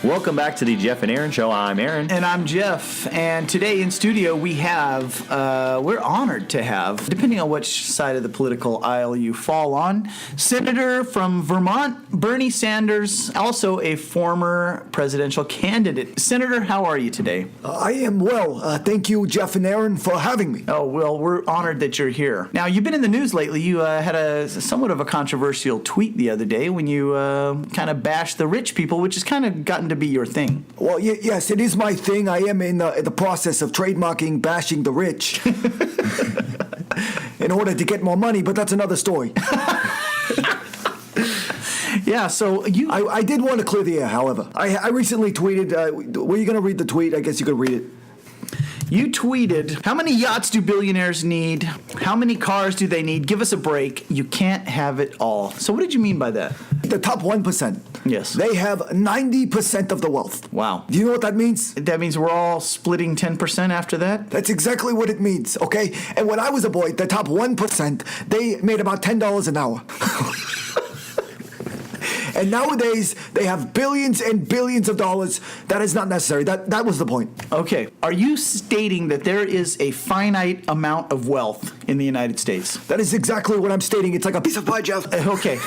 Welcome back to the Jeff and Aaron Show. I'm Aaron. And I'm Jeff. And today in studio we have, we're honored to have, depending on which side of the political aisle you fall on, Senator from Vermont, Bernie Sanders, also a former presidential candidate. Senator, how are you today? I am well. Thank you, Jeff and Aaron, for having me. Oh, well, we're honored that you're here. Now, you've been in the news lately. You had a somewhat of a controversial tweet the other day when you kind of bashed the rich people, which has kind of gotten to be your thing. Well, yes, it is my thing. I am in the process of trademarking bashing the rich in order to get more money, but that's another story. Yeah, so I did want to clear the air, however. I recently tweeted, were you going to read the tweet? I guess you could read it. You tweeted, how many yachts do billionaires need? How many cars do they need? Give us a break. You can't have it all. So what did you mean by that? The top 1%. Yes. They have 90% of the wealth. Wow. Do you know what that means? That means we're all splitting 10% after that? That's exactly what it means, okay? And when I was a boy, the top 1%, they made about $10 an hour. And nowadays, they have billions and billions of dollars. That is not necessary. That was the point. Okay. Are you stating that there is a finite amount of wealth in the United States? That is exactly what I'm stating. It's like a piece of pie, Jeff. Okay.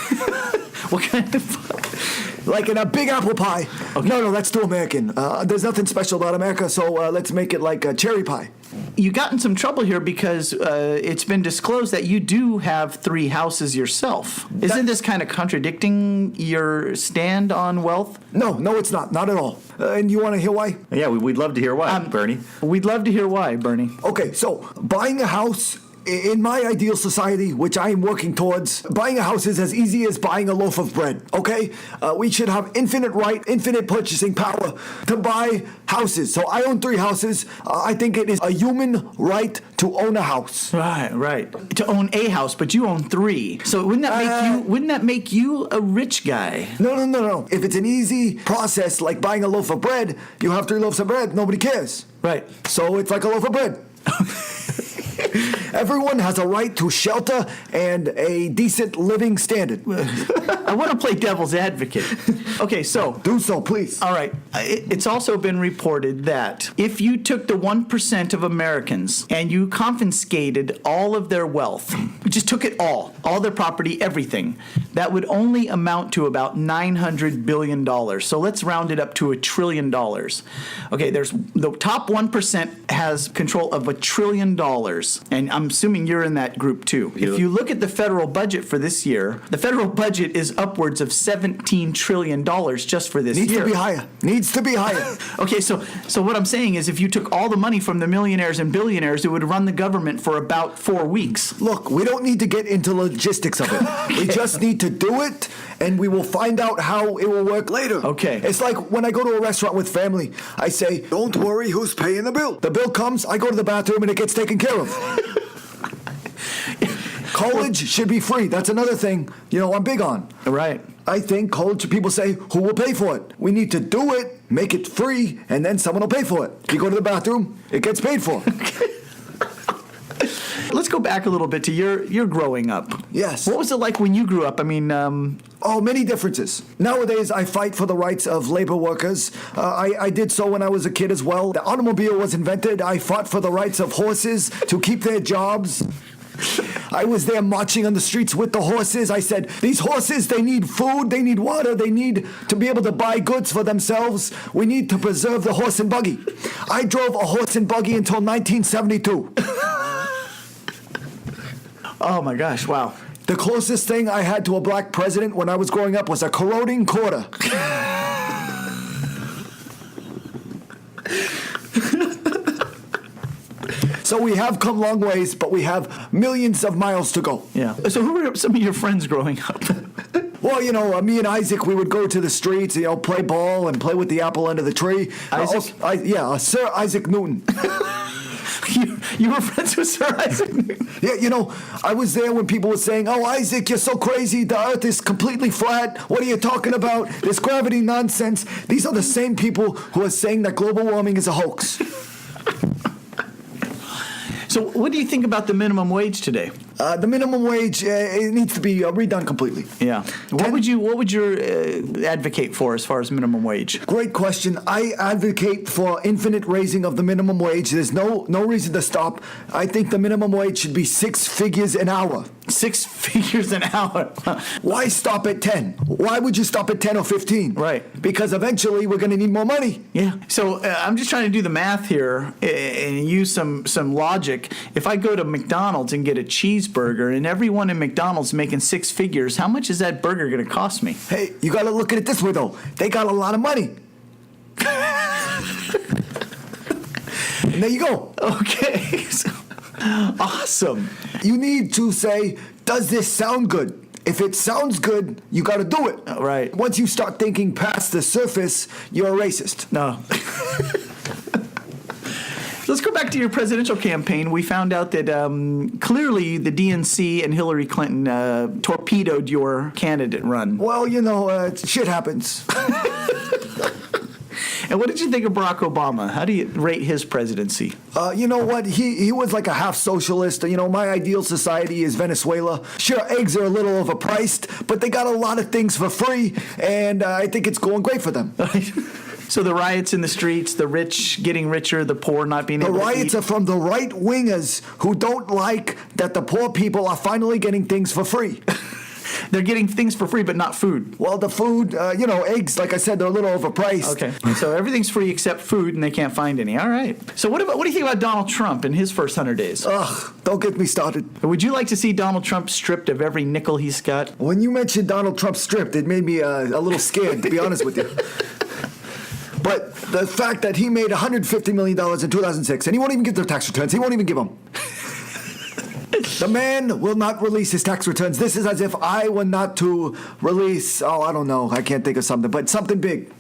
What kind of... Like in a big apple pie. Okay. No, that's too American. There's nothing special about America, so let's make it like a cherry pie. You got in some trouble here because it's been disclosed that you do have 3 houses yourself. Isn't this kind of contradicting your stand on wealth? No, it's not. Not at all. And you want to hear why? Yeah, we'd love to hear why, Bernie. We'd love to hear why, Bernie. Okay, so buying a house... In my ideal society, which I am working towards, buying a house is as easy as buying a loaf of bread, okay? We should have infinite purchasing power to buy houses. So I own 3 houses. I think it is a human right to own a house. Right. To own a house, but you own 3. So wouldn't that make you a rich guy? No. If it's an easy process like buying a loaf of bread, you have 3 loaves of bread. Nobody cares. Right. So it's like a loaf of bread. Everyone has a right to shelter and a decent living standard. I want to play devil's advocate. Okay, so... Do so, please. All right. It's also been reported that if you took the 1% of Americans and you confiscated all of their wealth, just took it all their property, everything, that would only amount to about $900 billion. So let's round it up to $1 trillion. Okay, there's the top 1% has control of $1 trillion. And I'm assuming you're in that group too. If you look at the federal budget for this year, the federal budget is upwards of $17 trillion just for this year. Needs to be higher. Okay, so what I'm saying is if you took all the money from the millionaires and billionaires, it would run the government for about 4 weeks. Look, we don't need to get into logistics of it. Okay. We just need to do it, and we will find out how it will work later. Okay. It's like when I go to a restaurant with family, I say, don't worry, who's paying the bill? The bill comes, I go to the bathroom, and it gets taken care of. College should be free. That's another thing, I'm big on. Right. I think college people say, who will pay for it? We need to do it, make it free, and then someone will pay for it. You go to the bathroom, it gets paid for. Let's go back a little bit to your growing up. Yes. What was it like when you grew up? I mean... many differences. Nowadays, I fight for the rights of labor workers. I did so when I was a kid as well. The automobile was invented. I fought for the rights of horses to keep their jobs. I was there marching on the streets with the horses. I said, these horses, they need food, they need water, they need to be able to buy goods for themselves. We need to preserve the horse and buggy. I drove a horse and buggy until 1972. Oh my gosh, wow. The closest thing I had to a black president when I was growing up was a corroding quarter. So we have come long ways, but we have millions of miles to go. Yeah. So who were some of your friends growing up? Well, me and Isaac, we would go to the streets, play ball and play with the apple under the tree. Isaac? Sir Isaac Newton. You were friends with Sir Isaac Newton? Yeah, I was there when people were saying, oh, Isaac, you're so crazy. The earth is completely flat. What are you talking about? This gravity nonsense. These are the same people who are saying that global warming is a hoax. So what do you think about the minimum wage today? The minimum wage, it needs to be redone completely. Yeah. What would you advocate for as far as minimum wage? Great question. I advocate for infinite raising of the minimum wage. There's no reason to stop. I think the minimum wage should be 6 figures an hour. 6 figures an hour. Why stop at 10? Why would you stop at 10 or 15? Right. Because eventually we're going to need more money. Yeah. So I'm just trying to do the math here and use some logic. If I go to McDonald's and get a cheeseburger and everyone in McDonald's making 6 figures, how much is that burger going to cost me? Hey, you got to look at it this way, though. They got a lot of money. And there you go. Okay. Awesome. You need to say, does this sound good? If it sounds good, you got to do it. Right. Once you start thinking past the surface, you're a racist. No. Let's go back to your presidential campaign. We found out that clearly the DNC and Hillary Clinton torpedoed your candidate run. Well, you know, shit happens. And what did you think of Barack Obama? How do you rate his presidency? You know what? He was like a half socialist. You know, my ideal society is Venezuela. Sure, eggs are a little overpriced, but they got a lot of things for free, and I think it's going great for them. So the riots in the streets, the rich getting richer, the poor not being able to eat. The riots are from the right-wingers who don't like that the poor people are finally getting things for free. They're getting things for free, but not food. Well, the food, you know, eggs, like I said, they're a little overpriced. Okay. So everything's free except food, and they can't find any. All right. So what do you think about Donald Trump in his first 100 days? Ugh, don't get me started. Would you like to see Donald Trump stripped of every nickel he's got? When you mentioned Donald Trump stripped, it made me a little scared, to be honest with you. But the fact that he made $150 million in 2006, and he won't even give their tax returns, he won't even give them. The man will not release his tax returns. This is as if I were not to release, I don't know, I can't think of something, but something big.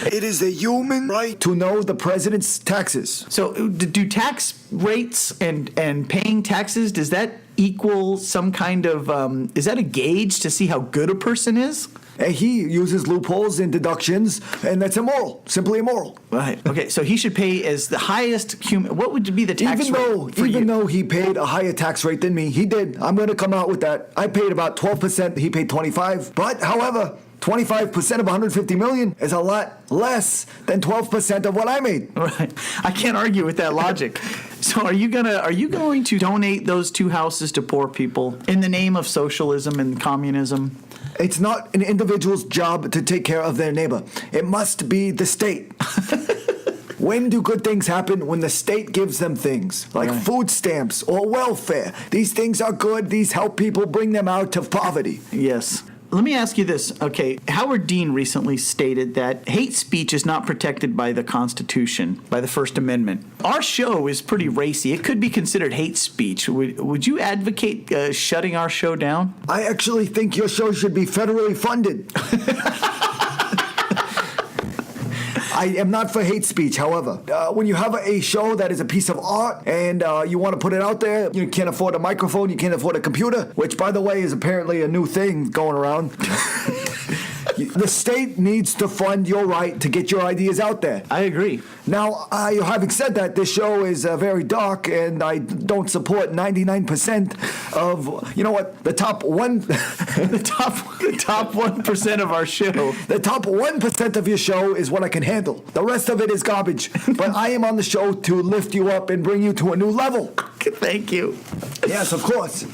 It is the human right to know the president's taxes. So do tax rates and paying taxes, does that equal some kind of, is that a gauge to see how good a person is? And he uses loopholes and deductions, and that's immoral, simply immoral. Right. Okay, so he should pay as the highest human, what would be the tax rate for Even you? though he paid a higher tax rate than me, he did. I'm going to come out with that. I paid about 12%, he paid 25%. But, however, 25% of 150 million is a lot less than 12% of what I made. Right. I can't argue with that logic. So are you going to donate those 2 houses to poor people in the name of socialism and communism? It's not an individual's job to take care of their neighbor. It must be the state. When do good things happen? When the state gives them things, like food stamps or welfare. These things are good. These help people, bring them out of poverty. Yes. Let me ask you this. Okay, Howard Dean recently stated that hate speech is not protected by the Constitution, by the First Amendment. Our show is pretty racy. It could be considered hate speech. Would you advocate shutting our show down? I actually think your show should be federally funded. I am not for hate speech, however. When you have a show that is a piece of art and you want to put it out there, you can't afford a microphone, you can't afford a computer, which, by the way, is apparently a new thing going around. The state needs to fund your right to get your ideas out there. I agree. Now, having said that, this show is very dark, and I don't support 99% of, you know what, the top 1% of our show. The top 1% of your show is what I can handle. The rest of it is garbage. But I am on the show to lift you up and bring you to a new level. Thank you. Yes, of course.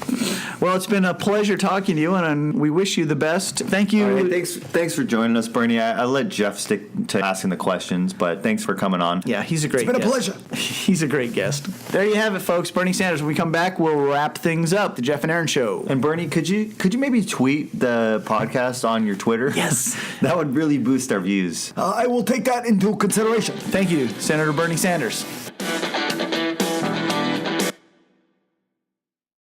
Well, it's been a pleasure talking to you, and we wish you the best. Thank you. All right, thanks for joining us, Bernie. I'll let Jeff stick to asking the questions, but thanks for coming on. Yeah, he's a great guest. It's been a pleasure. He's a great guest. There you have it, folks. Bernie Sanders. When we come back, we'll wrap things up. The Jeff and Aaron Show. And Bernie, could you maybe tweet the podcast on your Twitter? Yes. That would really boost our views. I will take that into consideration. Thank you, Senator Bernie Sanders.